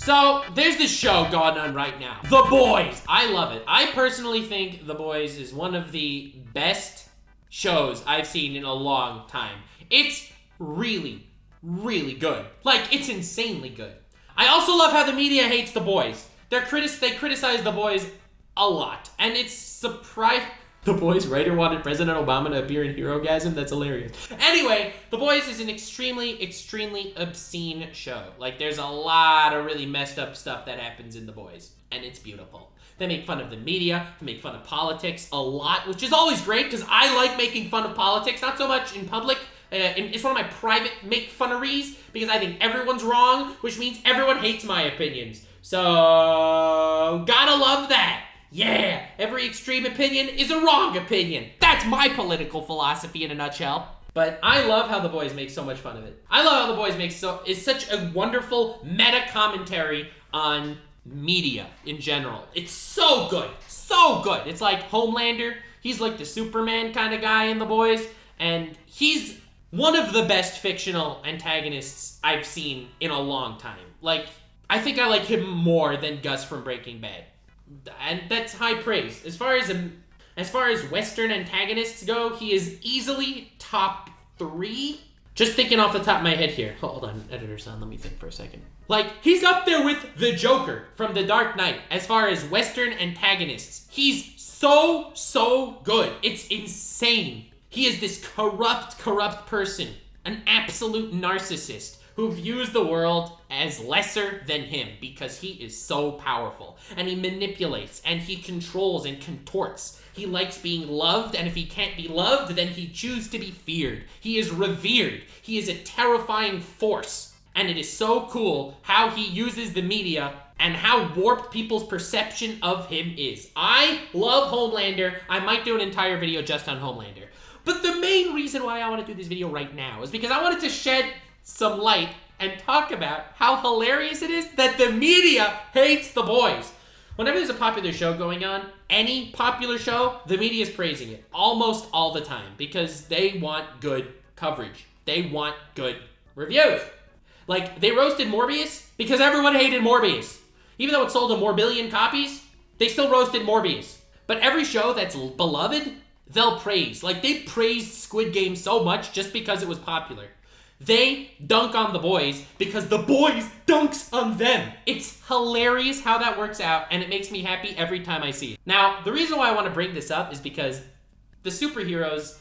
So, there's this show going on right now. The Boys. I love it. I personally think The Boys is one of the best shows I've seen in a long time. It's really, really good. Like, it's insanely good. I also love how the media hates The Boys. They criticize The Boys a lot. And it's surprising. The Boys writer wanted President Obama to appear in Herogasm? That's hilarious. Anyway, The Boys is an extremely, extremely obscene show. Like, there's a lot of really messed up stuff that happens in The Boys. And it's beautiful. They make fun of the media, they make fun of politics a lot, which is always great, because I like making fun of politics, not so much in public. It's one of my private make-funneries, because I think everyone's wrong, which means everyone hates my opinions. So, gotta love that. Yeah, every extreme opinion is a wrong opinion. That's my political philosophy in a nutshell. But I love how The Boys make so much fun of it. I love how The Boys is such a wonderful meta commentary on media in general. It's so good. So good. It's like Homelander. He's like the Superman kind of guy in The Boys. And he's one of the best fictional antagonists I've seen in a long time. Like, I think I like him more than Gus from Breaking Bad. And that's high praise. As far as Western antagonists go, he is easily top 3. Just thinking off the top of my head here. Hold on, editor son, let me think for a second. Like, he's up there with the Joker from The Dark Knight as far as Western antagonists. He's so good. It's insane. He is this corrupt person, an absolute narcissist who views the world as lesser than him because he is so powerful. And he manipulates, and he controls and contorts. He likes being loved, and if he can't be loved, then he chooses to be feared. He is revered. He is a terrifying force. And it is so cool how he uses the media and how warped people's perception of him is. I love Homelander. I might do an entire video just on Homelander. But the main reason why I want to do this video right now is because I wanted to shed some light and talk about how hilarious it is that the media hates The Boys. Whenever there's a popular show going on, any popular show, the media is praising it almost all the time because they want good coverage. They want good reviews. Like, they roasted Morbius because everyone hated Morbius. Even though it sold a more billion copies, they still roasted Morbius. But every show that's beloved, they'll praise. Like, they praised Squid Game so much just because it was popular. They dunk on The Boys because The Boys dunks on them. It's hilarious how that works out, and it makes me happy every time I see it. Now, the reason why I want to bring this up is because the superheroes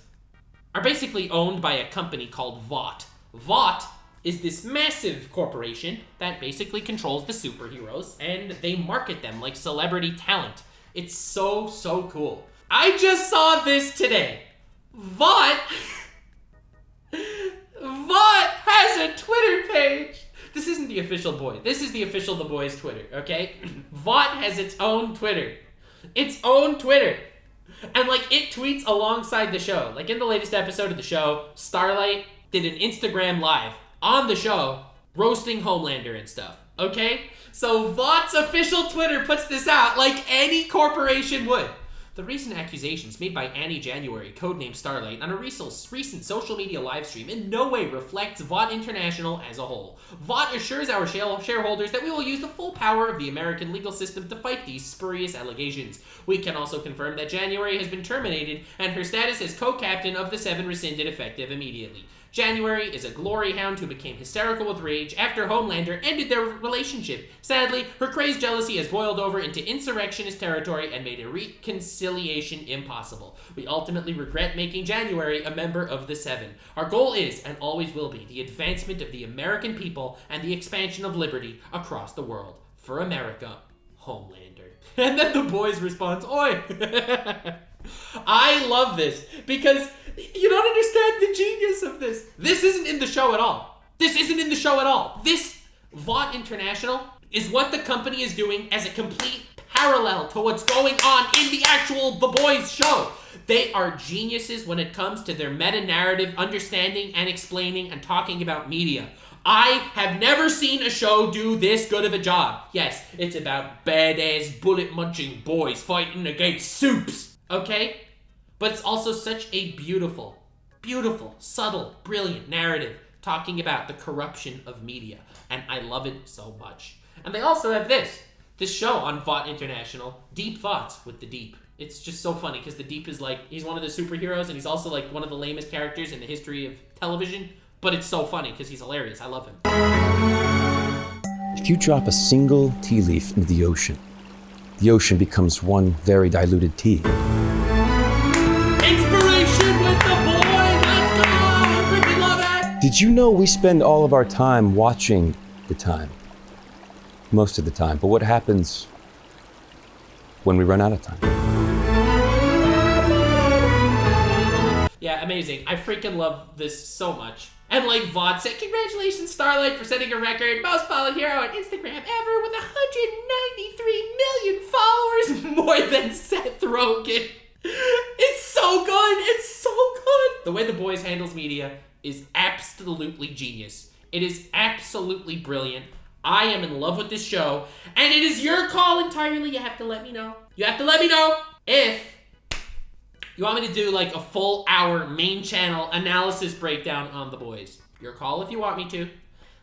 are basically owned by a company called Vought. Vought is this massive corporation that basically controls the superheroes, and they market them like celebrity talent. It's so cool. I just saw this today. Vought has a Twitter page. This isn't the official Boys. This is the official The Boys Twitter, okay? Vought has its own Twitter. Its own Twitter. And, like, it tweets alongside the show. Like, in the latest episode of the show, Starlight did an Instagram live on the show roasting Homelander and stuff, okay? So Vought's official Twitter puts this out like any corporation would. The recent accusations made by Annie January, codenamed Starlight, on a recent social media livestream in no way reflects Vought International as a whole. Vought assures our shareholders that we will use the full power of the American legal system to fight these spurious allegations. We can also confirm that January has been terminated and her status as co-captain of the Seven rescinded effective immediately. January is a glory hound who became hysterical with rage after Homelander ended their relationship. Sadly, her crazed jealousy has boiled over into insurrectionist territory and made a reconciliation impossible. We ultimately regret making January a member of the Seven. Our goal is, and always will be, the advancement of the American people and the expansion of liberty across the world. For America, Homelander. And then The Boys responds, "Oi!" I love this because you don't understand the genius of this. This isn't in the show at all. This Vought International is what the company is doing as a complete parallel to what's going on in the actual The Boys show. They are geniuses when it comes to their meta-narrative understanding and explaining and talking about media. I have never seen a show do this good of a job. Yes, it's about badass bullet-munching boys fighting against soups, okay? But it's also such a beautiful, subtle, brilliant narrative talking about the corruption of media. And I love it so much. And they also have this show on Vought International, Deep Thoughts with the Deep. It's just so funny because the Deep is like, he's one of the superheroes and he's also like one of the lamest characters in the history of television. But it's so funny because he's hilarious. I love him. If you drop a single tea leaf into the ocean becomes one very diluted tea. Inspiration with the boys! Let's go! I freaking love it! Did you know we spend all of our time watching the time? Most of the time. But what happens when we run out of time? Yeah, amazing. I freaking love this so much. And like Vought said, congratulations Starlight for setting a record. Most followed hero on Instagram ever with 193 million followers. More than Seth Rogen. It's so good. It's so good. The way The Boys handles media is absolutely genius. It is absolutely brilliant. I am in love with this show. And it is your call entirely. You have to let me know. You have to let me know if you want me to do like a full hour main channel analysis breakdown on The Boys. Your call if you want me to.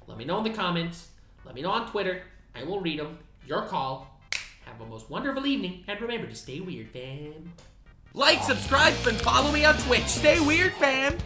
Let me know in the comments. Let me know on Twitter. I will read them. Your call. Have a most wonderful evening. And remember to stay weird, fam. Like, subscribe, and follow me on Twitch. Stay weird, fam.